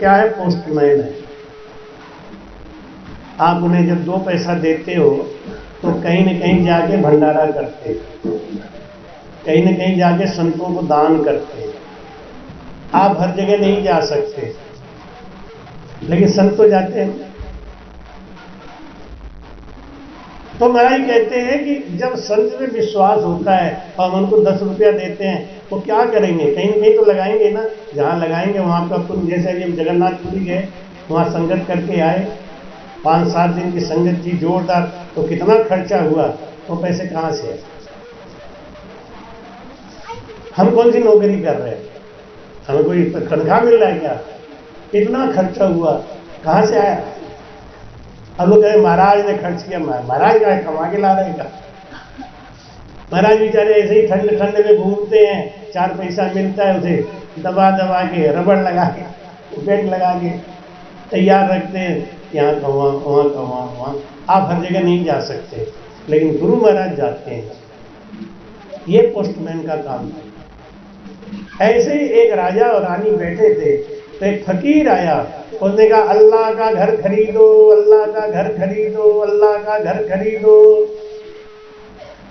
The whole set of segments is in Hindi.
क्या है, पोस्टमैन है। आप उन्हें जब 2 पैसा देते हो तो कहीं न कहीं जाके भंडारा करते, कहीं न कहीं जाके संतों को दान करते। आप हर जगह नहीं जा सकते, लेकिन संत तो जाते हैं। तो महाराज कहते हैं कि जब संत में विश्वास होता है और हम उनको 10 रुपया देते हैं तो क्या करेंगे, कहीं न कहीं तो लगाएंगे ना। जहाँ लगाएंगे वहाँ का पुण्य। जैसे जब जगन्नाथपुरी गए, वहाँ संगत करके आए, 5-7 दिन की संगत थी जोरदार, तो कितना खर्चा हुआ, तो पैसे कहाँ से आए? हम कौन सी नौकरी कर रहे हैं, हमें कोई तनख्वाह मिल रहा है क्या? इतना खर्चा हुआ, कहाँ से आया? अब लोग कहे महाराज ने खर्च किया। महाराज का कमा के ला रहे का? महाराज बेचारे ऐसे ही ठंड ठंड में घूमते हैं, 4 पैसा मिलता है उसे दबा दबा के, रबड़ लगा के, बेल्ट लगा के तैयार रखते हैं, यहाँ कमा वहाँ कमा वहाँ। आप हर जगह नहीं जा सकते, लेकिन गुरु महाराज जाते हैं। ये पोस्टमैन का काम है। ऐसे ही एक राजा और रानी बैठे थे, तो एक फकीर आया, उसने कहा अल्लाह का घर खरीदो, अल्लाह का घर खरीदो, अल्लाह का घर खरीदो।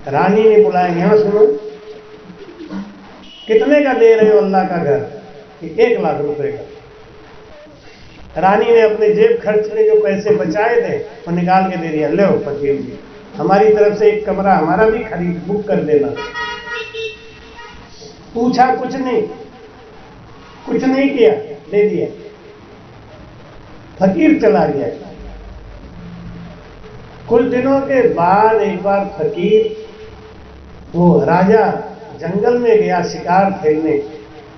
रानी ने बुलाया, यहाँ सुनो, कितने का दे रहे हो अल्लाह का घर? 1 लाख रुपए का। रानी ने अपने जेब खर्च में जो पैसे बचाए थे वो निकाल के दे दिया, लो फकीर जी, हमारी तरफ से एक कमरा हमारा भी खरीद बुक कर देना। पूछा कुछ नहीं, कुछ नहीं किया, दे दिया। फकीर चला गया। कुछ दिनों के बाद एक बार फकीर, वो राजा जंगल में गया शिकार खेलने,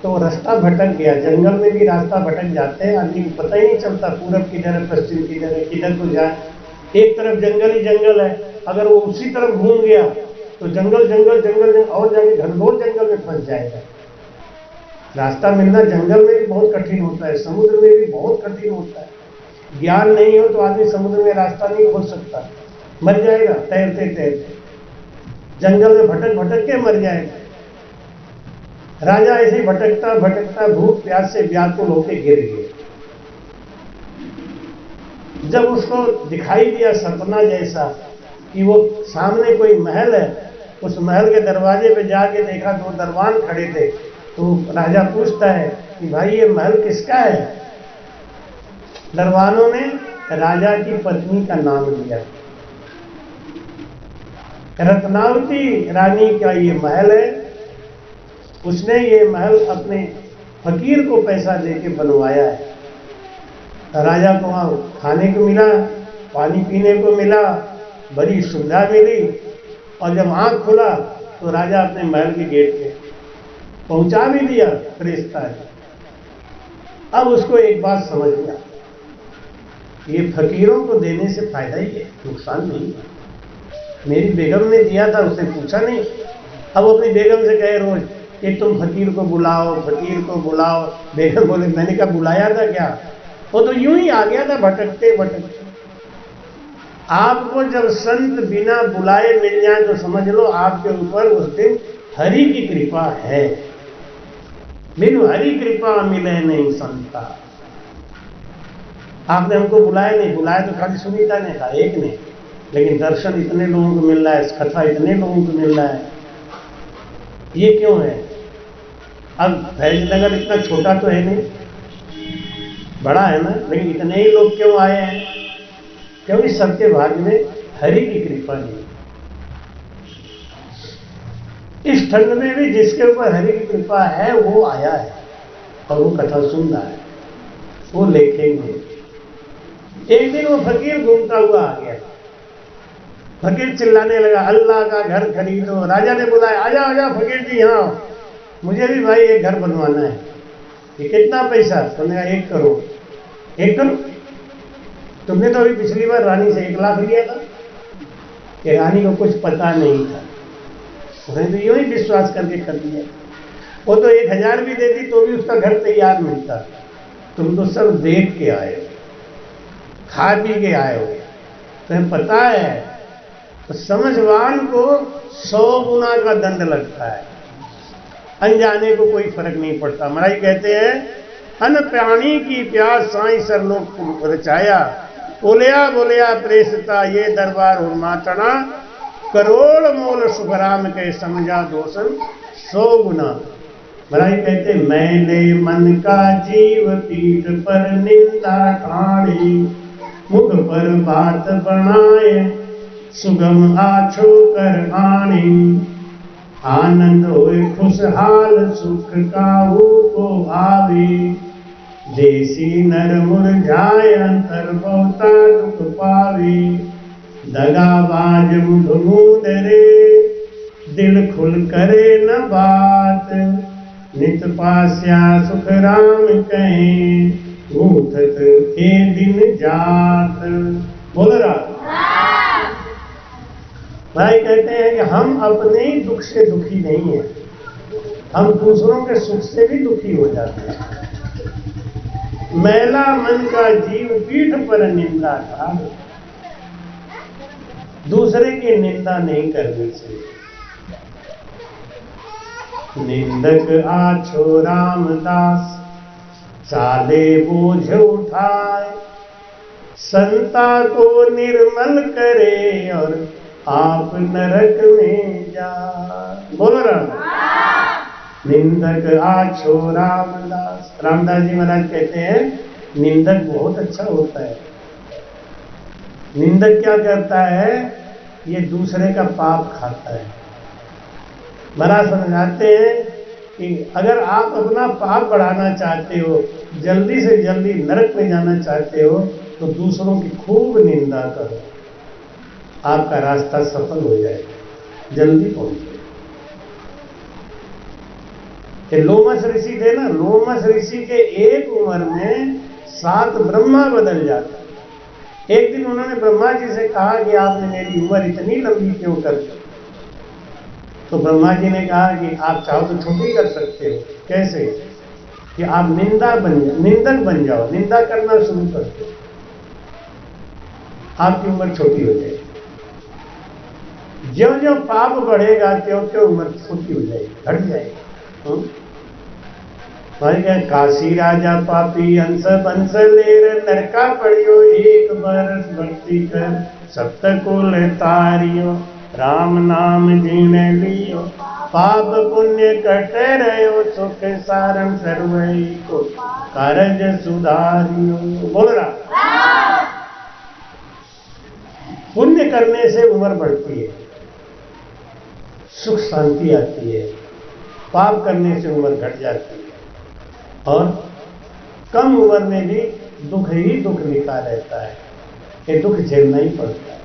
तो रास्ता भटक गया। जंगल में भी रास्ता भटक जाते हैं, आदमी को पता ही नहीं चलता पूरब किधर है, पश्चिम किधर है, किधर को जाए। एक तरफ जंगल ही जंगल है, अगर वो उसी तरफ घूम गया तो जंगल जंगल जंगल जंगल और जाके घनघोर जंगल में फंस जाएगा। रास्ता मिलना जंगल में भी बहुत कठिन होता है, समुद्र में भी बहुत कठिन होता है। ज्ञान नहीं हो तो आदमी समुद्र में रास्ता नहीं खोज सकता, मर जाएगा तैरते तैरते, जंगल में भटक भटक के मर जाएगा। राजा ऐसे ही भटकता भटकता भूख प्यास से व्याकुल होकर गिर गया। जब उसको दिखाई दिया सपना जैसा कि वो सामने कोई महल है, उस महल के दरवाजे पे जाके देखा, 2 दरबान खड़े थे। तो राजा पूछता है कि भाई ये महल किसका है? दरबानों ने राजा की पत्नी का नाम लिया, रत्नावती रानी का ये महल है। उसने ये महल अपने फकीर को पैसा देके बनवाया है। राजा को वहाँ खाने को मिला, पानी पीने को मिला, बड़ी सुविधा मिली। और जब आँख खुला तो राजा अपने महल के गेट पे पहुंचा भी दिया फरिश्ता है। अब उसको एक बात समझ गया, ये फकीरों को देने से फायदा ही है, नुकसान नहीं है। मेरी बेगम ने दिया था, उसने पूछा नहीं। अब अपनी बेगम से कहे रोज कि तुम फकीर को बुलाओ, फकीर को बुलाओ। बेगम बोले मैंने कहा बुलाया था क्या? वो तो यूं ही आ गया था भटकते भटकते। आपको जब संत बिना बुलाए मिल जाए तो समझ लो आपके ऊपर उस दिन हरि की कृपा है। बिनु हरि कृपा मिले नहीं संता। आपने हमको बुलाया नहीं, बुलाया तो खाली सुनीता ने था, एक ने, लेकिन दर्शन इतने लोगों को मिल रहा है, कथा इतने लोगों को मिल रहा है, ये क्यों है? अब फैजनगर इतना छोटा तो है नहीं, बड़ा है ना, लेकिन इतने ही लोग क्यों आए हैं? क्योंकि सबके भाग्य में हरि की कृपा नहीं। इस ठंड में भी जिसके ऊपर हरि की कृपा है वो आया है और वो कथा सुन रहा है, वो लिखेंगे। एक दिन वो फकीर घूमता हुआ आ गया। फकीर चिल्लाने लगा अल्लाह का घर खरीदो। राजा ने बुलाया, आजा आजा फकीर जी यहाँ आओ, मुझे भी भाई एक घर बनवाना है। ये कितना पैसा? तुमने कहा 1 करोड़। 1 करोड़? तुमने तो अभी पिछली बार रानी से 1 लाख लिया था। कि रानी को कुछ पता नहीं था, उसने तो यूं ही विश्वास करके कर दिया। वो तो 1000 भी देती तो भी उसका घर तैयार मिलता। तुम तो सब देख के आए हो, खा पी के आए हो, तुम्हें पता है। तो समझवान को 100 गुना का दंड लगता है, अनजाने को कोई फर्क नहीं पड़ता। महाराज कहते हैं अन प्राणी की प्यास साई सरलोक रचाया, बोलिया बोलिया प्रेसता ये दरबार उन्मातना, करोड़ मोल सुखराम के समझा दोषन 100 गुना। महाराज कहते मैंने मन का जीव पीठ पर निंदा ठाड़ी, मुख पर बात बनाए सुगम आछो कर आनी, आनंद होए खुशहाल सुख काहू को आवे, देसी नर मुरझाए अंतर बहुता दुख पावे, दगाबाज मुँह मूंदरे दिल खुल करे न बात, नित पास्या सुख राम कहें गूंथत के दिन जात। बोल रहा भाई कहते हैं कि हम अपने ही दुख से दुखी नहीं है, हम दूसरों के सुख से भी दुखी हो जाते हैं। मैला मन का जीव पीठ पर निंदा था, दूसरे की निंदा नहीं करनी चाहिए। निंदक आछो रामदास चाले बोझ उठाए, संता को निर्मल करे और आप नरक में जा। बोलो राम। निंदक आछो रामदास, रामदास जी महाराज कहते हैं निंदक बहुत अच्छा होता है। निंदक क्या करता है, ये दूसरे का पाप खाता है। महाराज समझाते हैं कि अगर आप अपना पाप बढ़ाना चाहते हो, जल्दी से जल्दी नरक में जाना चाहते हो, तो दूसरों की खूब निंदा करो, आपका रास्ता सफल हो जाएगा, जल्दी पहुंचे। लोमस ऋषि थे ना, लोमस ऋषि के एक उम्र में 7 ब्रह्मा बदल जाते। एक दिन उन्होंने ब्रह्मा जी से कहा कि आपने मेरी उम्र इतनी लंबी क्यों कर दी? तो ब्रह्मा जी ने कहा कि आप चाहो तो छोटी कर सकते हो। कैसे? कि आप निंदक बन जाओ, निंदा करना शुरू कर दो, आपकी उम्र छोटी हो जाएगी। ज्यों ज्यों पाप बढ़ेगा त्यों त्यों उम्र छोटी हो जाएगी, घट जाएगी। काशी राजा पापी हंस बंस लेर, नरका पड़ियो एक बरस भक्ति कर, सप्त कुल तारियो राम नाम जीण लियो, पाप पुण्य कट रहो सुख सारण सर्वई को कारज सुधारियो। बोल रहा, पुण्य करने से उम्र बढ़ती है, सुख शांति आती है, पाप करने से उम्र घट जाती है, और कम उम्र में भी दुख ही दुख लिखा रहता है, ये दुख झेलना ही पड़ता है।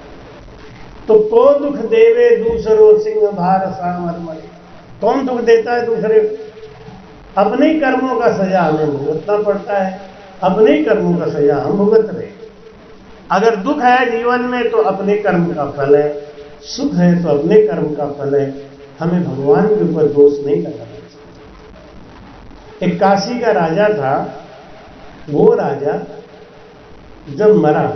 तो को दुख देवे दूसरो सिंह भार सामर मरे, कौन दुख देता है दूसरे? अपने ही कर्मों का सजा हमें भुगतना पड़ता है, अपने ही कर्मों का सजा हम भुगत रहे। अगर दुख है जीवन में तो अपने कर्म का फल है, सुख है तो अपने कर्म का फल है, हमें भगवान के ऊपर दोष नहीं करना चाहिए। एक काशी का राजा था, वो राजा जब मरा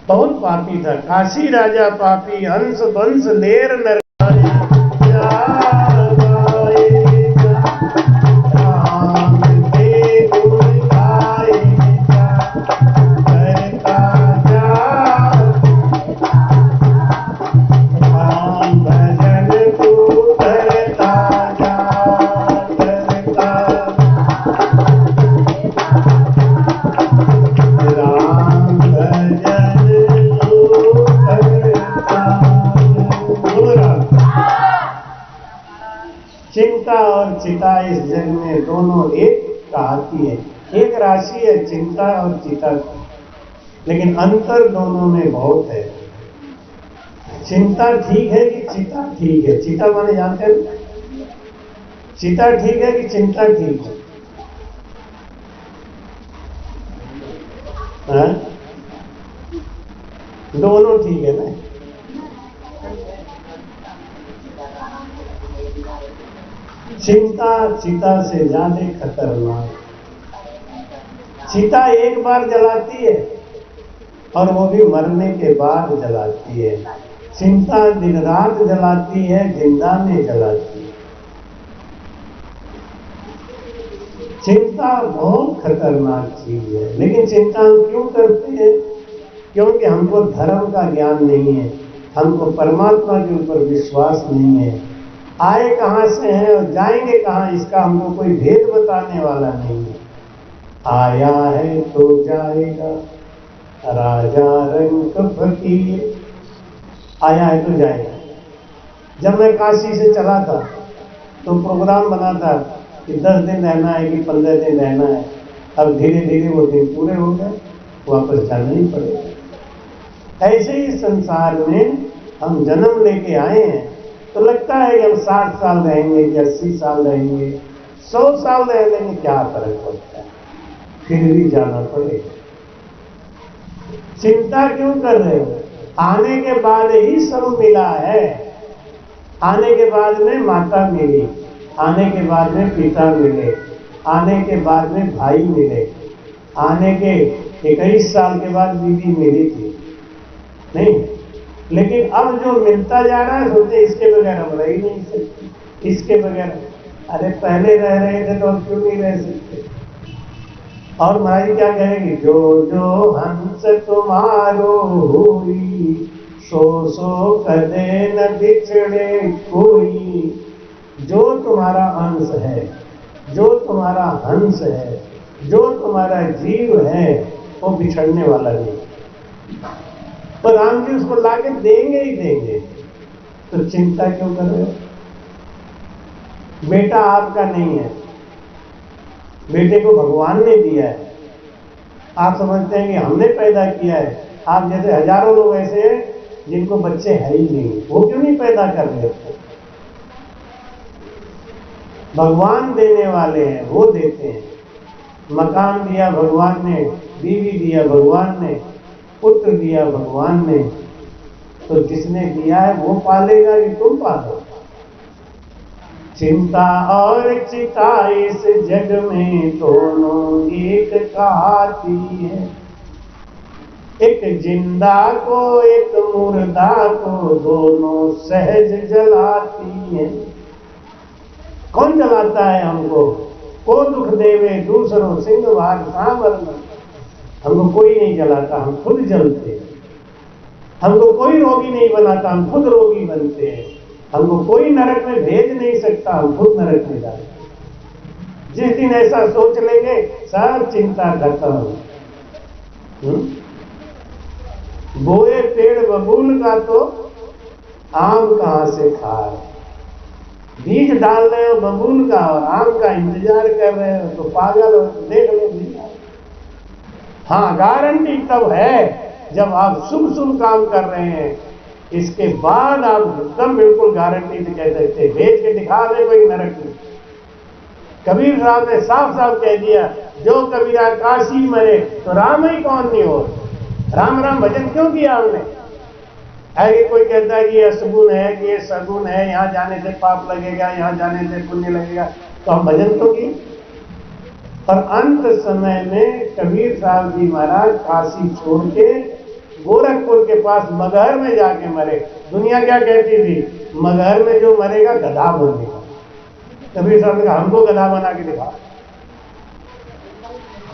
बहुत पापी था। काशी राजा पापी हंस बंस लेर नर, चिंता और चिता इस जग में दोनों एक कहाती है, एक राशि है चिंता और चिता, लेकिन अंतर दोनों में बहुत है। चिंता ठीक है कि चिता ठीक है? चिता माने जानते हैं? चिता ठीक है कि चिंता ठीक है? हाँ? दोनों ठीक है ना? चिंता चिता से ज्यादा खतरनाक। चिता एक बार जलाती है और वो भी मरने के बाद जलाती है, चिंता दिन रात जलाती है, जिंदा में जलाती है। चिंता बहुत खतरनाक चीज है, लेकिन चिंता हम क्यों करते हैं? क्योंकि हमको धर्म का ज्ञान नहीं है, हमको परमात्मा के ऊपर विश्वास नहीं है। आए कहाँ से हैं और जाएंगे कहाँ, इसका हमको कोई भेद बताने वाला नहीं है। आया है तो जाएगा, राजा रंग फकीर। आया है तो जाएगा। जब मैं काशी से चला था तो प्रोग्राम बना था कि 10 दिन रहना है कि 15 दिन रहना है। अब धीरे धीरे वो दिन पूरे हो गए, वापस जाना ही पड़ेगा। ऐसे ही संसार में हम जन्म लेके आए हैं तो लगता है कि हम 60 साल रहेंगे कि 80 साल रहेंगे, 100 साल रह लेंगे, क्या फर्क पड़ता है, फिर भी जाना पड़ेगा। चिंता क्यों कर रहे हो? आने के बाद ही सब मिला है। आने के बाद में माता मिली, आने के बाद में पिता मिले, आने के बाद में भाई मिले, आने के 21 साल के बाद बीवी मिली थी नहीं। लेकिन अब जो मिलता जा रहा है सोचते इसके बगैर हम रह ही नहीं सकते, इसके बगैर। अरे पहले रह रहे थे तो हम क्यों नहीं रह सकते? और महाराज क्या कहेंगे, जो जो हंस तुम्हारो हुई, सो सो कदे न बिछड़े कोई। जो तुम्हारा अंश है, जो तुम्हारा हंस है, जो तुम्हारा जीव है, वो बिछड़ने वाला नहीं। पर राम जी उसको लाके देंगे ही देंगे, तो चिंता क्यों कर रहे हो? बेटा आपका नहीं है, बेटे को भगवान ने दिया है। आप समझते हैं कि हमने पैदा किया है। आप जैसे हजारों लोग ऐसे हैं जिनको बच्चे है ही नहीं, वो क्यों नहीं पैदा कर रहे? भगवान देने वाले हैं, वो देते हैं। मकान दिया भगवान ने, बीवी दिया भगवान ने, पुत्र दिया भगवान ने। तो जिसने दिया है वो पालेगा कि तुम पालो? चिंता और चिता इस जग में दोनों एक कहती है। एक जिंदा को एक मुर्दा को दोनों सहज जलाती है। कौन जलाता है हमको? को दुख देवे दूसरों सिंह भाग सामर। हमको कोई नहीं जलाता, हम खुद जलते हैं। हमको कोई रोगी नहीं बनाता, हम खुद रोगी बनते हैं। हमको कोई नरक में भेज नहीं सकता, हम खुद नरक में जाते। जिस दिन ऐसा सोच लेंगे सब चिंता खत्म। बोए पेड़ बबूल का तो आम कहां से खाए। बीज डाल रहे हो बबूल का और आम का इंतजार कर रहे हो तो पागल हो। देख लो भैया, हाँ गारंटी तब है जब आप शुभ शुभ काम कर रहे हैं। इसके बाद आप एकदम बिल्कुल गारंटी से कह सकते हैं, भेज के दिखा दे कोई नरक में। कबीर साहब ने साफ साफ कह दिया, जो कबीरा काशी मरे तो राम ही कौन नहीं हो। राम राम भजन क्यों किया हमने? आगे कोई कहता है कि ये सगुन है कि ये सगुन है, यहाँ जाने से पाप लगेगा, यहाँ जाने से पुण्य लगेगा, तो हम भजन तो किए। पर अंत समय में कबीर साहब जी महाराज काशी छोड़ के गोरखपुर के पास मगहर में जाके मरे। दुनिया क्या कहती थी? मगहर में जो मरेगा गधा बनेगा। कबीर साहब ने कहा हमको गधा बना के दिखा।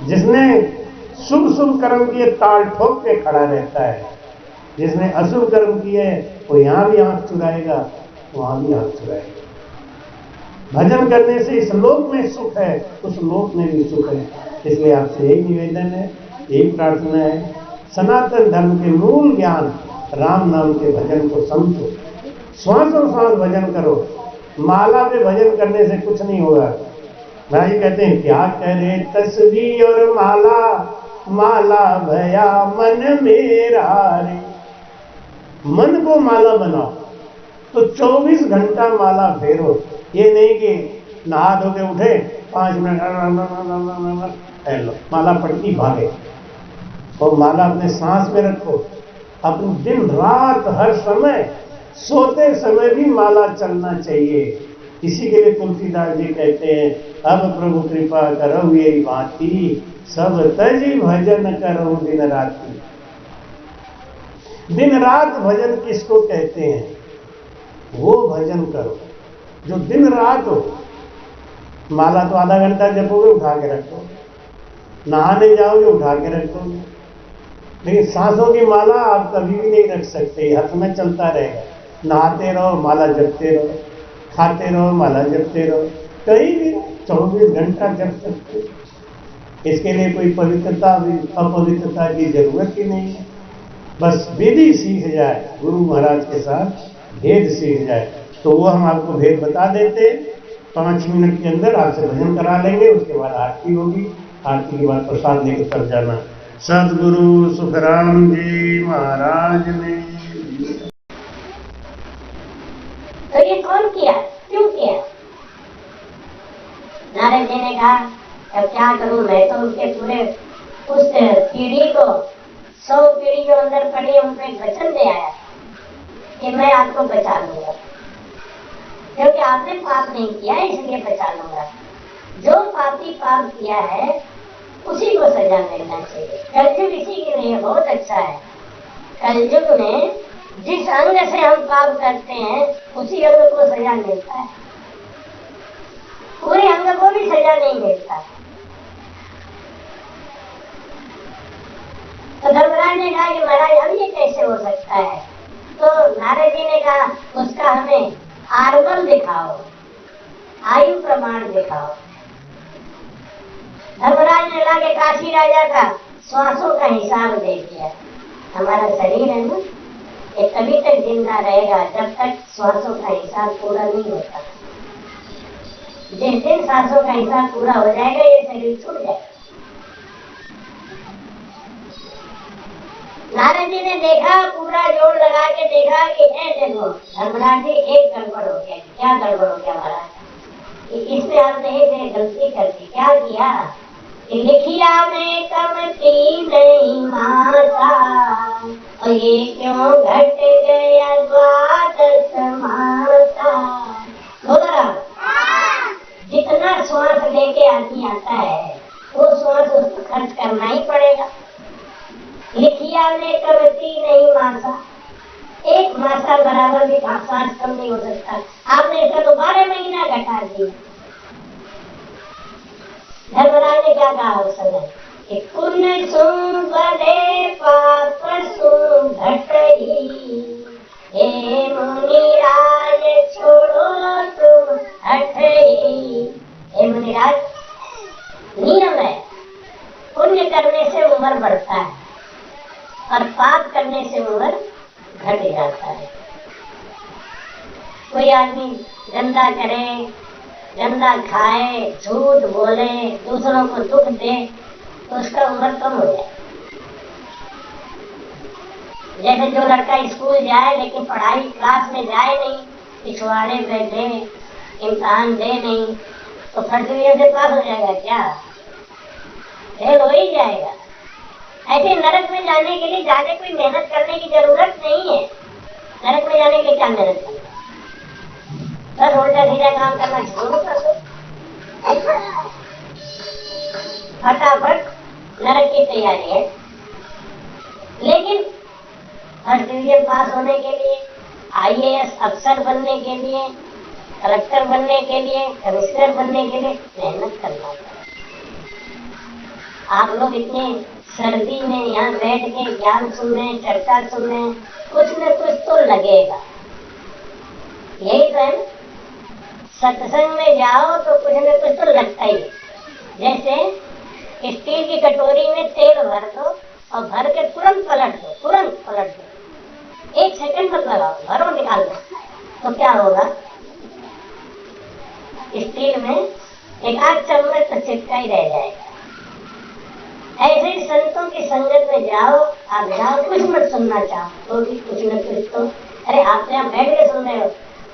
जिसने शुभ शुभ कर्म किए ताल ठोक के खड़ा रहता है, जिसने अशुभ कर्म किए वो यहां भी आंख चुराएगा, वहां भी आंख चुराएगा। भजन करने से इस लोक में सुख है, उस लोक में भी सुख है। इसलिए आपसे यही निवेदन है, यही प्रार्थना है, सनातन धर्म के मूल ज्ञान राम नाम के भजन को समझो। श्वासों श्वास भजन करो। माला पे भजन करने से कुछ नहीं होगा। भाई कहते हैं क्या करे तस्बीह और माला, माला भया मन मेरा रे। मन को माला बनाओ तो 24 घंटा माला फेरो। ये नहीं कि नहा धो के उठे 5 मिनट लो माला पड़ती भागे। और माला अपने सांस में रखो। अपने दिन रात हर समय, सोते समय भी माला चलना चाहिए। इसी के लिए तुलसीदास जी कहते हैं, अब प्रभु कृपा करो ये बाती, सब तजी भजन करो दिन राती। दिन रात भजन किसको कहते हैं? वो भजन करो जो दिन रात हो। माला तो आधा घंटा जपोगे उठा के रखो, नहाने जाओगे उठा के रखोगे, लेकिन सांसों की माला आप कभी भी नहीं रख सकते, हाथ में चलता रहेगा। नहाते रहो माला जपते रहो, खाते रहो माला जपते रहो, कहीं भी 24 घंटा जप सकते। इसके लिए कोई पवित्रता अपवित्रता की जरूरत ही नहीं है। बस विधि सीख जाए, गुरु महाराज के साथ भेद सीख जाए, तो वो हम आपको भेद बता देते। 5 मिनट के अंदर आपसे भजन करा लेंगे, उसके बाद आरती होगी, आरती के बाद प्रसाद लेकर कर जाना। सदगुरु सुखराम जी महाराज ने। तो ये कौन किया, क्यों किया? नारद जी ने कहा अब क्या करूं, मैं तो उनके पूरे उस पीढ़ी को 100 पीढ़ी जो अंदर पड़ी उनको एक वचन दे आया कि मैं आपको बचा लूंगा, क्योंकि आपने पाप नहीं किया इसलिए बचा लूंगा। जो पापी पाप किया है उसी को सजा मिलना चाहिए। कलयुग इसी के लिए बहुत अच्छा है। कलयुग में जिस अंग से हम पाप करते हैं उसी अंग को सजा मिलता है, पूरे अंग को भी सजा नहीं मिलता। तो धर्मराज ने कहा कि महाराज अब ये कैसे हो सकता है? तो नारद जी ने कहा उसका हमें आर्बल दिखाओ, आयु प्रमाण दिखाओ। धर्मराज ने लाके काशी राजा का श्वासों का हिसाब दे दिया। हमारा शरीर है ना, ये तभी तक जिंदा रहेगा जब तक श्वासों का हिसाब पूरा नहीं होता। जिस दिन सांसों का हिसाब पूरा हो जाएगा ये शरीर छूट जाएगा। नारद जी ने देखा, पूरा जोर लगा के देखा कि देखो धर्मराज जी एक गड़बड़ हो गया। क्या गड़बड़ हो गया महाराज? इसमें आपने एक गलती कर दी। क्या किया? लिखिया में कमती नहीं माता, और ये क्यों घट गया द्वादश माता। बोला जितना श्वास लेके आदमी आता है वो श्वास उसको खर्च करना ही पड़ेगा। लिखिया में कमती नहीं मासा, एक मासा बराबर भी श्वास कम नहीं हो सकता। आपने इसका तो 12 महीना घटा दिया। धर्मराज ने क्या कहा उस समय कि पुण्य सुन बड़े पाप सुन घटई, हे मुनिराज छोड़ो तुम हठई। हे मुनिराज, नियम है पुण्य करने से उम्र बढ़ता है और पाप करने से उम्र घट जाता है। कोई आदमी गंदा करे, गंदा खाए, झूठ बोले, दूसरों को दुख दे तो उसका उम्र कम हो जाए। जैसे जो लड़का स्कूल जाए लेकिन पढ़ाई क्लास में जाए नहीं, पिछवाड़े बैठे, इम्तिहान दे नहीं, तो फर्स्ट डिवीजन से पास हो जाएगा क्या? फेल हो ही जाएगा। ऐसे नरक में जाने के लिए ज्यादा कोई मेहनत करने की जरूरत नहीं है। नरक में जाने के लिए क्या मेहनत करना, बस उल्टा सीधा काम करना शुरू कर दो, फटाफट नरक की तैयारी है। लेकिन फर्स्ट डिवीजन पास होने के लिए, IAS अफसर बनने के लिए, कलेक्टर बनने के लिए, कमिश्नर बनने के लिए मेहनत करना पड़ेगा। आप लोग इतने सर्दी में यहाँ बैठ के ज्ञान सुन रहे हैं, चर्चा सुन रहे हैं, कुछ न कुछ तो लगेगा। यही तो है, सत्संग में जाओ तो कुछ न कुछ तो लगता ही। जैसे स्टील की कटोरी में तेल भर दो और भर के तुरंत पलट दो, 1 सेकंड मत लगाओ, भरो निकाल दो, तो क्या होगा? स्टील में एक आध चम्मच तो चिपका ही रह जाएगा। ऐसे ही संतों की संगत में जाओ, आप जाओ, कुछ मत सुनना चाहो तो भी कुछ न कुछ तो, अरे आप यहाँ बैठ के सुन रहे हो,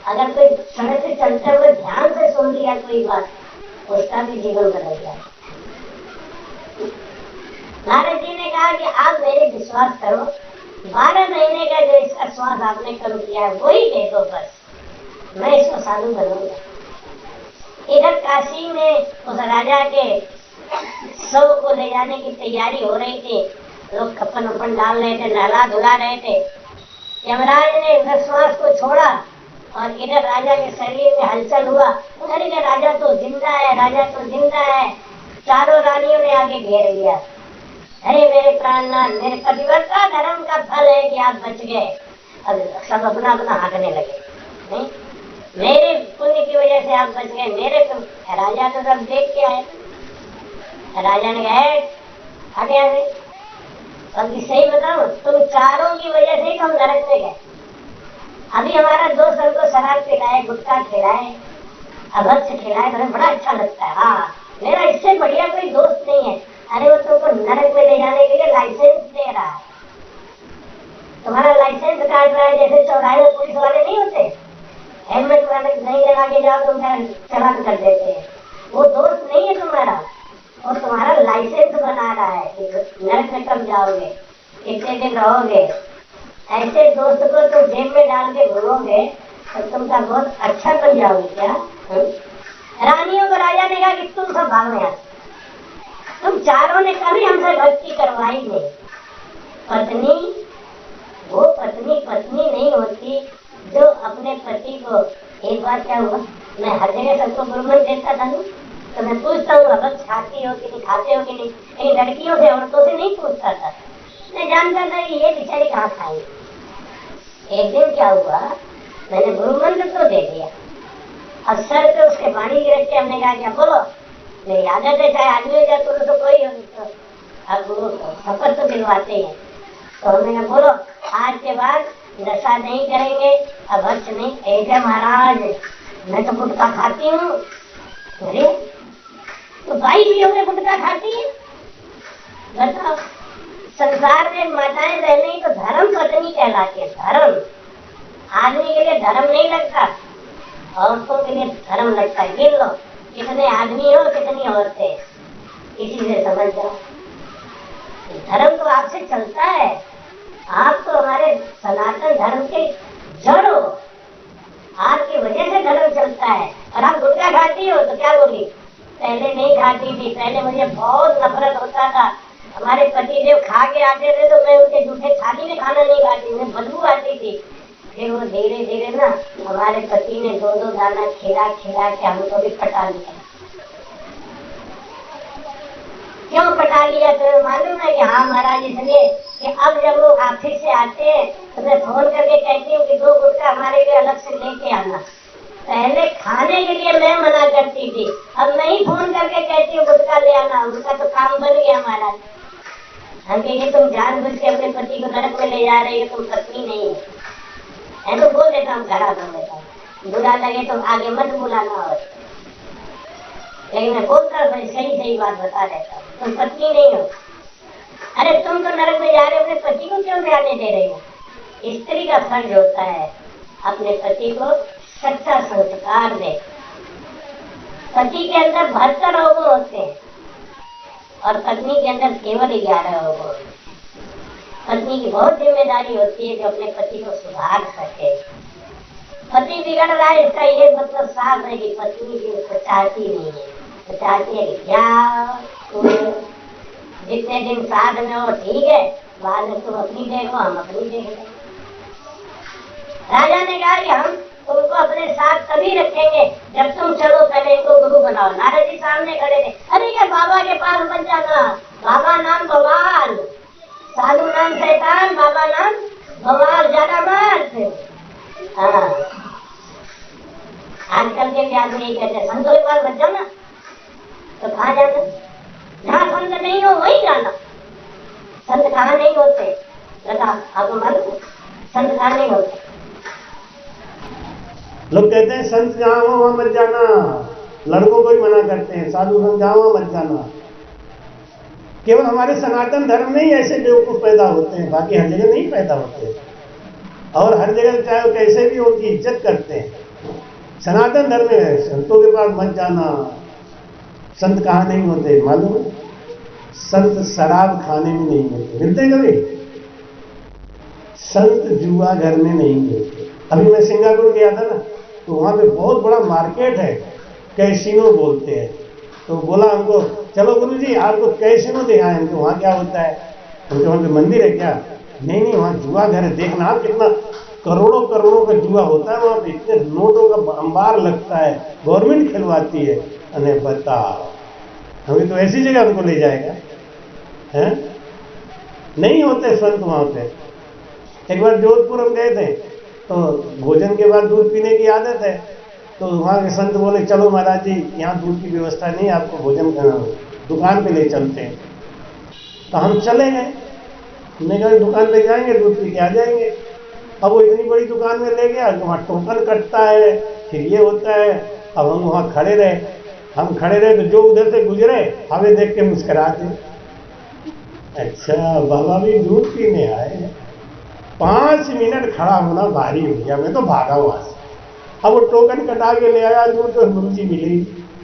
अगर कोई सड़क से चलते हुए ध्यान से सुन लिया कोई बात, उसका भी जीवन बदल जाए। नारद जी ने कहा कि आप मेरे विश्वास करो, 12 महीने का जो इसका श्वास आपने कम किया है वही दे दो, बस मैं इसको साधु बनूंगा। इधर काशी में उस राजा के शव को ले जाने की तैयारी हो रही थी, लोग कफन वफन डाल रहे थे, नहला धुला रहे थे। यमराज ने उधर श्वास को छोड़ा और इधर राजा के शरीर में हलचल हुआ, अरे ये राजा तो जिंदा है, राजा तो जिंदा है। चारों रानियों ने आगे घेर लिया। अरे मेरे प्राणनाथ, मेरे पतिव्रता धर्म का फल है कि आप बच गए। अब सब अपना अपना हाँकने लगे, नहीं मेरे पुण्य की वजह से आप बच गए, मेरे तुम। राजा तो सब देख के आए। राजा ने कहा आगे आगे, अब सही बताओ, तुम चारों की वजह से ही हम नरक में गए। अभी हमारा दोस्त हमको शराब खिलाए, गुटखा खिलाए, अभक्ष खिलाए, हमें बड़ा अच्छा लगता है। हाँ, मेरा इससे बढ़िया कोई दोस्त नहीं है। अरे वो तुमको नरक में ले जाने के लिए लाइसेंस दे रहा है, तुम्हारा लाइसेंस काट रहा है। जैसे चौराहे में पुलिस वाले नहीं होते, हेलमेट नहीं लगा के जाओ तुम चालान कर देते हैं, वो दोस्त नहीं है तुम्हारा, और तुम्हारा लाइसेंस बना रहा है कि नरक में कब जाओगे, कितने दिन रहोगे। ऐसे दोस्त को तुम जेब में डाल के घूमोगे तो तुमका बहुत अच्छा बन जाओगे क्या? रानियों को राजा ने कहा कि तुम सब भाग में, तुम चारों ने कभी हमसे भक्ति करवाई नहीं। पत्नी वो पत्नी नहीं होती जो अपने पति को, एक बार क्या हुआ, मैं हर जगह सबको गुरुमन देता था ना, तो मैं पूछता हूँ अभक्ष खाती हो कि नहीं, खाते हो कि नहीं, लेकिन लड़कियों से औरतों से नहीं पूछता था। मैं जानता था कि ये बेचारी कहाँ खाएंगे। एक दिन क्या हुआ, मैंने गुरुमंत्र तो दे दिया, अब सर पे उसके वाणी रख के हमने कहा क्या बोलो, मेरी आदत है चाहे आदमी हो जाए तो कोई हो, तो अब गुरु शपथ तो दिलवाते हैं। तो हमने कहा बोलो आज के बाद नशा नहीं करेंगे, अभक्ष नहीं। ऐसे महाराज मैं तो गुटखा खाती हूँ। अरे तो 22 होंगे गुटखा खाती है, बताओ। संसार में माताएं रहने तो धर्म पत्नी कहलाती है। धर्म आदमी के लिए धर्म नहीं लगता, औरतों के लिए धर्म लगता है। गिन लो कितने आदमी हो कितनी औरतें, इसी से समझ जाओ धर्म तो आपसे चलता है। आप तो हमारे सनातन धर्म के जड़ हो, आपकी वजह से धर्म चलता है। और आप गुटखा खाती हो तो क्या बोली, पहले नहीं खाती थी, पहले मुझे बहुत नफरत होता था, हमारे पति देव खा के आते थे तो मैं उनके जूठे थाली में खाना नहीं खाती, मुझे बदबू आती थी। फिर वो धीरे धीरे ना हमारे पति ने 2-2 दाना खिला खिला के हमको भी पटा लिया। क्यों पटा लिया? तो मालूम है कि हाँ महाराज, इसलिए कि अब जब वो ऑफिस से आते हैं तो मैं फोन करके कहती हूँ कि 2 गुटखा हमारे लिए अलग से लेके आना। पहले खाने के लिए मैं मना करती थी, अब मैं ही फोन करके कहती हूँ गुटखा ले आना। उनका तो काम बन गया महाराज। हम कहेंगे तुम जानबूझ के अपने पति को नरक में ले जा रही हो, तुम पत्नी नहीं है। तो बोल देता हूँ, घड़ा बोल देता हूँ, बुरा लगे तो आगे मत बुलाना। और लेकिन मैं बोलता हूँ, सही बात बता देता हूँ, तुम पत्नी नहीं हो। अरे तुम तो नरक में जा रहे हो, अपने पति को क्यों जाने दे रही हो? स्त्री का फर्ज होता है अपने पति को सच्चा संस्कार दे। पति के अंदर 72 अवगुण होते हैं और पत्नी के अंदर केवल 11 अवगुण। पत्नी की बहुत जिम्मेदारी होती है जो अपने पति को सुधार सके। पति बिगड़ रहा है इसका ये मतलब साफ है कि पत्नी भी उसको चाहती नहीं है, तो चाहती है कि क्या जितने दिन साथ में हो ठीक है, बाद में तुम अपनी देखो हम अपनी देख लेंगे। राजा ने कहा कि हम तुमको अपने साथ तभी रखेंगे जब तुम चलो पहले इनको गुरु बनाओ। नारद जी सामने खड़े थे, अरे क्या बाबा के पास मत जाना, बाबा नाम बवाल, साधु नाम शैतान, बाबा नाम बवाल, ज्यादा मत। हाँ, आजकल के व्यास यही कहते हैं, संतों के पास मत जाना। तो कहाँ जाना? जहाँ संत नहीं हो वही जाना। संत कहाँ नहीं होते बता, आपको मालूम? संत कहाँ नहीं होते? लोग कहते हैं संत जहाँ हो वहां मत जाना, लड़कों को ही मना करते हैं, साधु संत जहाँ वहां मत जाना। केवल हमारे सनातन धर्म में ही ऐसे बेवकूफ पैदा होते हैं, बाकी हर जगह नहीं पैदा होते। और हर जगह चाहे वो कैसे भी उनकी इज्जत करते हैं। सनातन धर्म में संतों के पास मत जाना। संत कहाँ नहीं होते मालूम है? संत शराब खाने में नहीं होते, मिलते कभी? संत जुआ घर में नहीं मिलते। अभी मैं सिंगापुर गया था ना, तो वहां पे बहुत बड़ा मार्केट है, कैसीनो बोलते हैं। तो बोला हमको चलो गुरुजी आपको कैसीनो दिखाएं। हमको वहां क्या होता है? हमको वहां पे मंदिर है क्या? नहीं वहां जुआ घर है, देखना आप कितना करोड़ों करोड़ों का जुआ होता है वहां पे, इतने नोटों का अंबार लगता है, गवर्नमेंट खिलवाती है। अरे बताओ, हमें तो ऐसी जगह हमको ले जाएगा है? नहीं होते संत वहां पे। एक बार जोधपुर हम गए थे, तो भोजन के बाद दूध पीने की आदत है, तो वहां के संत बोले चलो महाराज जी यहाँ दूध की व्यवस्था नहीं, आपको भोजन दुकान पे ले चलते हैं। तो हम चले गए, हमने कहा दुकान पे जाएंगे, दूध पी के आ जाएंगे। अब वो इतनी बड़ी दुकान में ले गया, वहाँ टोकन कटता है, फिर ये होता है। अब हम वहाँ खड़े रहे, तो जो उधर से गुजरे हमें देख के मुस्कुराते, अच्छा बाबा भी दूध पीने आए हैं। 5 मिनट खड़ा होना भारी हो गया, मैं तो भागा वहां से। अब वो टोकन कटा के ले आया दूध, तो गुरु जी मिली।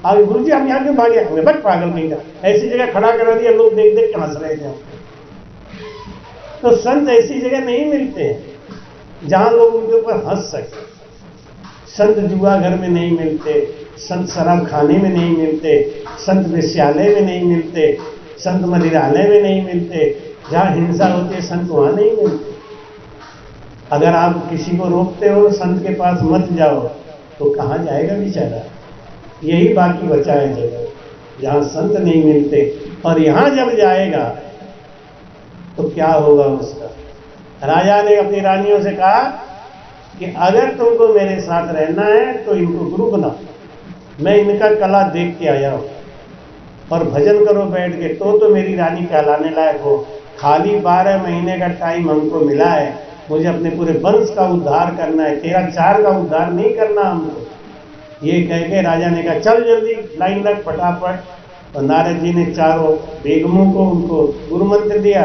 अब गुरु जी हम यहाँ क्यों भागे, हमें बस पागल नहीं था, ऐसी जगह खड़ा करा दिया, लोग देख देख के हंस रहे थे। तो संत ऐसी जगह नहीं मिलते हैं जहां लोग उनके ऊपर हंस सके। संत जुआ घर में नहीं मिलते, संत शराब खाने में नहीं मिलते, संत वेश्यालय में नहीं मिलते, संत मदिरालय में नहीं मिलते, जहां हिंसा होती है संत वहां नहीं मिलते। अगर आप किसी को रोकते हो संत के पास मत जाओ, तो कहाँ जाएगा बेचारा। यही बाकी बचा है जगह जहां संत नहीं मिलते। और यहां जब जाएगा तो क्या होगा उसका। राजा ने अपनी रानियों से कहा कि अगर तुमको मेरे साथ रहना है तो इनको गुरु बनाओ, मैं इनका कला देख के आया हूं, और भजन करो बैठ के, तो मेरी रानी कहलाने लायक हो। खाली 12 महीने का टाइम हमको मिला है, मुझे अपने पूरे वंश का उद्धार करना है, तेरा 4 का उद्धार नहीं करना हमको। ये कह के राजा ने कहा चल जल्दी लाइन लग फटाफट। और नारद जी ने चारों बेगमों को उनको गुरु मंत्र दिया,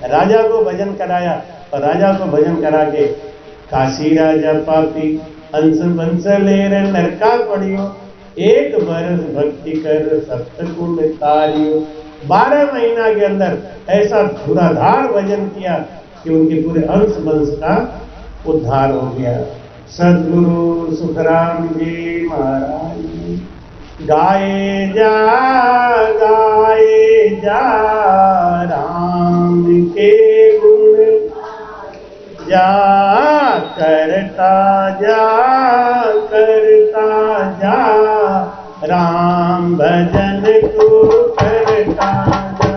राजा को भजन कराया, और राजा को भजन करा के काशी राजा पापी अंश वंश लेर नरका पड़ियो, 1 बरस भक्ति कर सप्त कुंड तारियो। 12 महीना के अंदर ऐसा धुराधार भजन किया कि उनके पूरे अंश वंश का उद्धार हो गया। सद्गुरु सुखराम जी महाराज गाए जा राम के गुण, जा करता जा राम भजन तू करता जा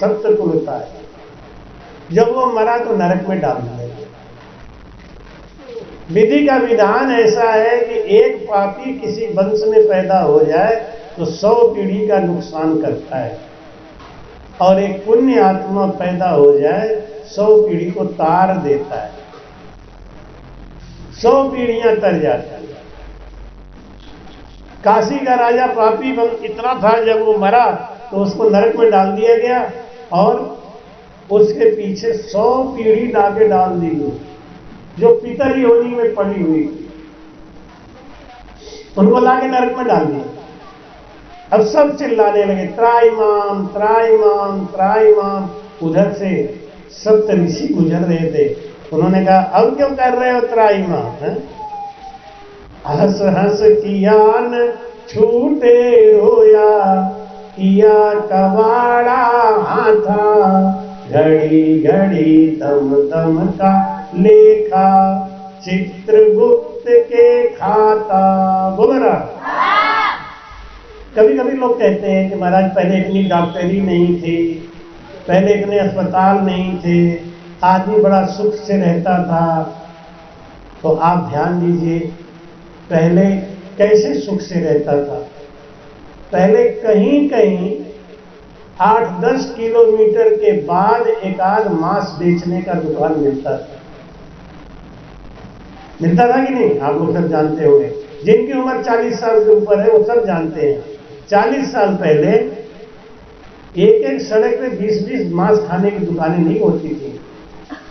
सत्य कुलता है। जब वो मरा तो नरक में डाल दिया गया। विधि का विधान ऐसा है कि एक पापी किसी वंश में पैदा हो जाए तो 100 पीढ़ी का नुकसान करता है, और एक पुण्य आत्मा पैदा हो जाए 100 पीढ़ी को तार देता है। 100 पीढ़ियां तर जाती है। काशी का राजा पापी इतना था, जब वो मरा तो उसको नरक में डाल दिया गया, और उसके पीछे 100 पीढ़ी लाके डाल दी गई जो पितर योनि में पड़ी हुई, उनको लाके नरक में डाल दिया। अब सब चिल्लाने लगे, त्राईमाम त्राईमाम त्राईमाम। उधर से सप्त ऋषि गुजर रहे थे। उन्होंने कहा, अब क्यों कर रहे हो त्राईमाम? हंस हंस किया न छूटे रोया, किया कबाड़ा हाथा, घड़ी घड़ी दम दम का लेखा, चित्रगुप्त के खाता। बोल रहा। कभी कभी लोग कहते हैं कि महाराज पहले इतनी डॉक्टरी नहीं थी, पहले इतने अस्पताल नहीं थे, आदमी बड़ा सुख से रहता था। तो आप ध्यान दीजिए, पहले कैसे सुख से रहता था। पहले कहीं कहीं 8-10 किलोमीटर के बाद एक आध मांस बेचने का दुकान मिलता था। मिलता था कि नहीं? आप लोग सब जानते होंगे। जिनकी उम्र 40 साल के ऊपर है वो सब जानते हैं। 40 साल पहले एक एक सड़क पे 20-20 मांस खाने की दुकानें नहीं होती थी।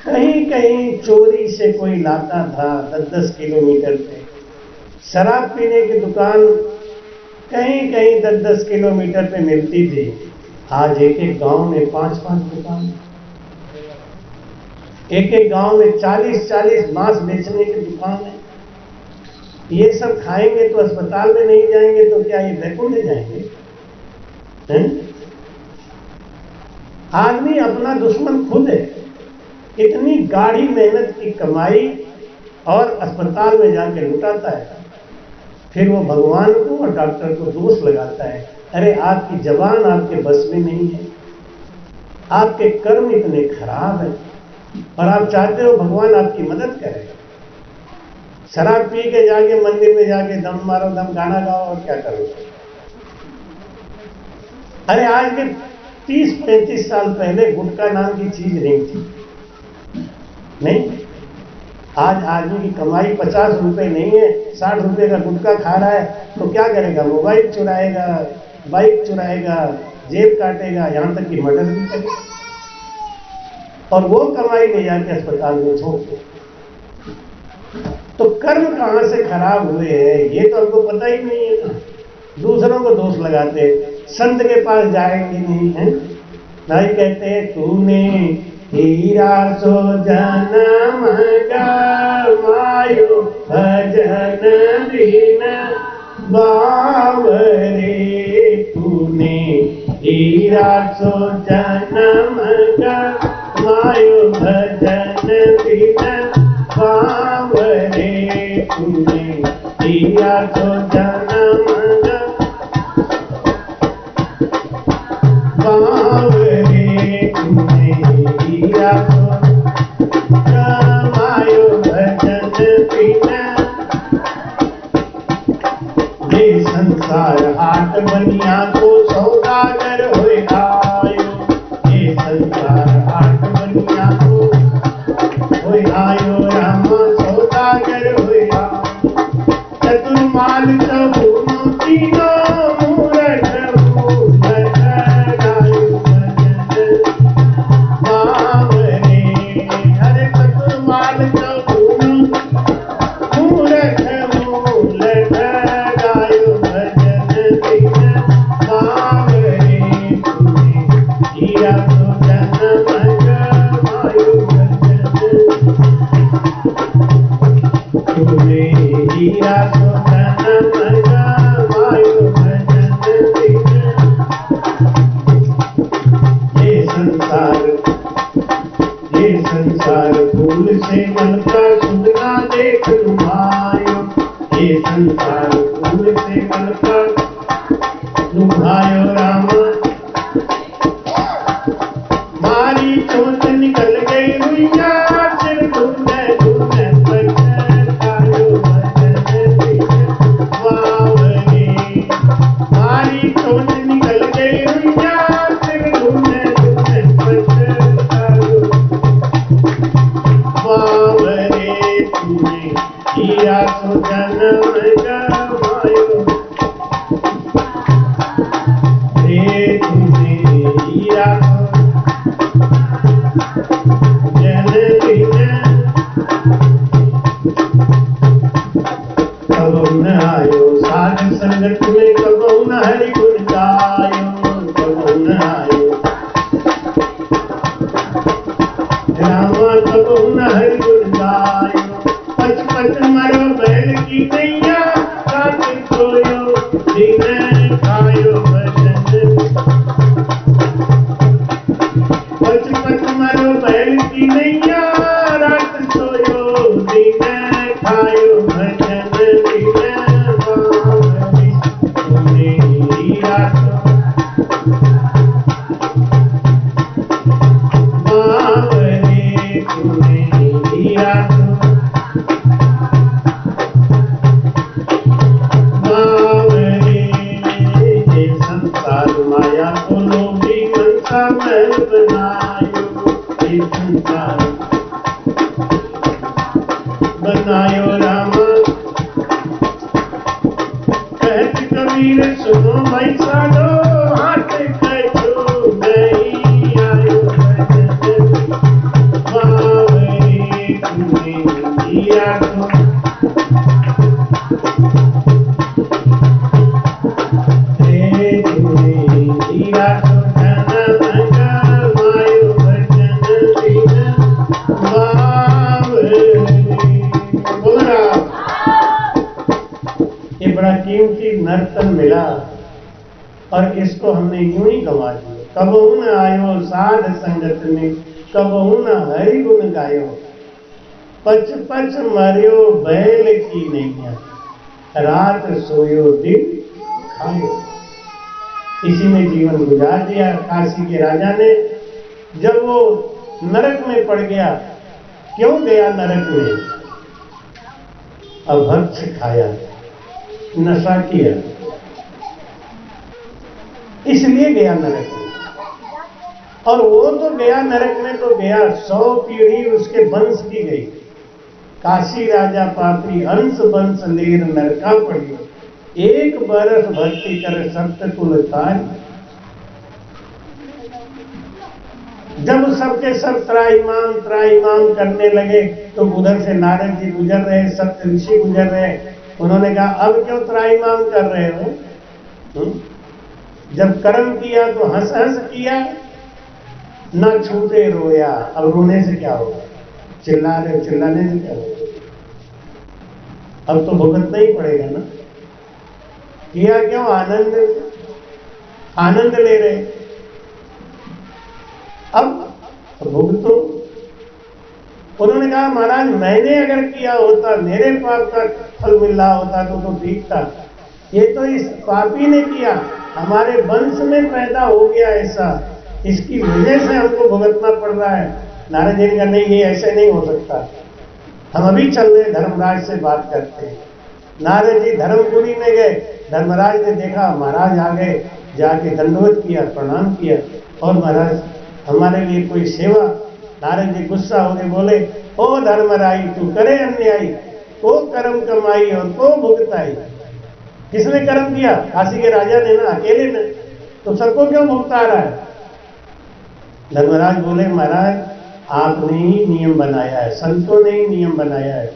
कहीं कहीं चोरी से कोई लाता था 10-10 किलोमीटर पे। शराब पीने की दुकान कहीं कहीं 10-10 किलोमीटर पे मिलती थी। आज एक एक गांव में 5-5 दुकान, एक एक गांव में 40-40 मांस बेचने की दुकान है। ये सब खाएंगे तो अस्पताल में नहीं जाएंगे तो क्या ये वैकुंठ जाएंगे? आदमी अपना दुश्मन खुद है। इतनी गाढ़ी मेहनत की कमाई और अस्पताल में जाके लुटाता है। फिर वो भगवान को और डॉक्टर को दोष लगाता है, अरे आपकी जबान आपके बस में नहीं है, आपके कर्म इतने खराब हैं, और आप चाहते हो भगवान आपकी मदद करे। शराब पी के जाके मंदिर में जाके दम मारो, दम गाना गाओ, और क्या करो? अरे आज के 30-35 साल पहले गुटखा नाम की चीज नहीं थी। नहीं, आज आदमी की कमाई 50 रुपए नहीं है, 60 रुपए का गुटखा खा रहा है तो क्या करेगा? मोबाइल चुराएगा, बाइक चुराएगा, जेब काटेगा, यहां तक कि मर्डर भी करेगा, और वो कमाई ले जाके अस्पताल में छोड़ दे। तो कर्म कहां से खराब हुए हैं ये तो हमको पता ही नहीं है ना। दूसरों को दोष लगाते, संत के पास जाएंगे नहीं है भाई, कहते हैं तूने हीरा सो जन्म गवायो भजन बिन बावरे, तूने हीरा सो जन्म गवायो भजन बिन बावरे, तूने हीरा सो जन्म बावरे, तूने हीरा सो गवायो भजन बिन। ये संसार हाट बनिया को सौदागर होए आयो, ये संसार हाट बनिया को होए आयो, राम सौदागर होए आयो। चतुर्माल सबू तीनों मूरख मूरख गायो भजन बावरे, हरे चतुर्माल सबू मूरख मूरख गायो भजन बिन बावरे, तूने हीरा सो जन्म गवायो भजन, तूने हीरा सो जन्म गवायो भजन बिन। ये संसार फूल से बनता सुगना देख लुभायो, ये संसार फूल से बनता लुभायो, राम मारी चोट निकल गई रुइया, सिर ढूंढे ढूंढे पछतायो भजन बावरे। मारी चोट निकल गई रुइया, सिर ढूंढे ढूंढे पछतायो बावरे। तूने किया तो जन्म गवायो, रे तूने किया कबहू न आयो साध संगत में, कबहू न हरि गुण गायो, कबहू न आयो रामा, कबहू न हरि गुण गायो। पच पच मरो बैल की नैया, रात सोयो दिन खायो भजन। पच पच मरो बैल की नैया, रात सोयो दिन खायो भजन। बनायो रामा, कहत कबीर सुनो भाई साधो, हाथ कछो नहीं आयो भजन बावरे। तूने किया तो रे, तूने किया तो जन्म गवायो भजन बावरे। बोला ये बड़ा कीमती नर्तन मिला और इसको हमने यूं ही गंवा दिया। कबहू न आयो साध संगत में, कबहू न हरि गुण गायो। पच पच मरियो बैल की नैया, रात सोयो दिन खायो। इसी में जीवन गुजार दिया काशी के राजा ने। जब वो नरक में पड़ गया, क्यों गया नरक में? अभक्ष खाया, नशा किया, इसलिए गया नरक में। और वो तो गया नरक में, तो गया 100 पीढ़ी उसके वंश की गई। काशी राजा पापी हंस वंश लेर नरका पड़ी, एक बरस भक्ति कर सप्त कुल तारी। जब सबके सब त्राईमाम करने लगे, तो उधर से नारद जी गुजर रहे, सप्त ऋषि गुजर रहे। उन्होंने कहा अब क्यों त्राईमाम कर रहे हो? जब कर्म किया तो हंस हंस किया, ना छूटे रोया। अब रोने से क्या होगा? चिल्लाने से क्या होगा? अब तो भुगतना ही पड़ेगा ना। किया क्यों? आनंद ले रहे। अब भुगतो। उन्होंने कहा महाराज मैंने अगर किया होता, मेरे पाप का फल मिल रहा होता तो ठीक था। ये तो इस पापी ने किया, हमारे वंश में पैदा हो गया ऐसा, इसकी वजह से हमको भुगतना पड़ रहा है। नारद जी ने कहा नहीं, ये ऐसे नहीं हो सकता। हम अभी चल रहे धर्मराज से बात करते हैं। नारद जी धर्मपुरी में गए। धर्मराज ने देखा महाराज आ गए, जाके दंडवत किया, प्रणाम किया। और महाराज हमारे लिए कोई सेवा? नारद जी गुस्सा होके बोले, ओ धर्मराई तू करे अन्यायी, को कर्म कमाई और को भुगताई। किसने कर्म किया? काशी के राजा ने ना, अकेले ने। तो सबको क्यों भुगता रहा है? धर्मराज बोले महाराज आपने ही नियम बनाया है, संतों ने ही नियम बनाया है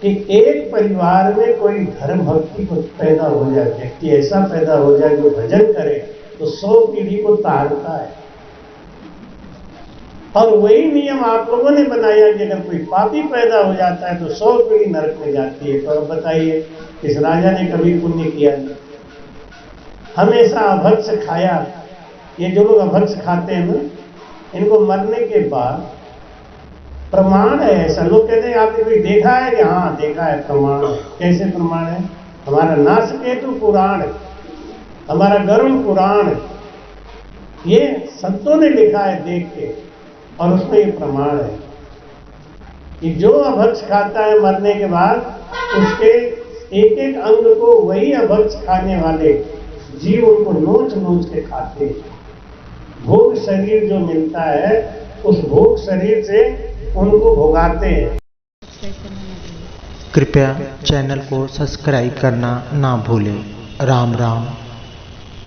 कि एक परिवार में कोई धर्म भक्ति को पैदा हो जाए, व्यक्ति ऐसा पैदा हो जाए जो भजन करे, तो 100 पीढ़ी को तारता है। और वही नियम आप लोगों ने बनाया कि अगर कोई पापी पैदा हो जाता है तो 100 पीढ़ी नरक में जाती है। तो अब बताइए, इस राजा ने कभी पुण्य किया नहीं, हमेशा अभक्ष खाया। ये जो लोग अभक्ष खाते हैं ना, इनको मरने के बाद प्रमाण है ऐसा। लोग कहते हैं आपने कोई देखा है? कि हाँ देखा है, प्रमाण है। कैसे प्रमाण है? हमारा नासकेतु पुराण, हमारा गरुड़ पुराण, ये संतों ने लिखा है देख के। और उसमें ये प्रमाण है कि जो अभक्ष खाता है मरने के बाद उसके एक एक अंग को वही अभक्ष खाने वाले जीव उनको नोच नोच के खाते हैं। भोग शरीर जो मिलता है उस भोग शरीर से उनको भोगाते हैं। कृपया चैनल को सब्सक्राइब करना ना भूलें। राम राम।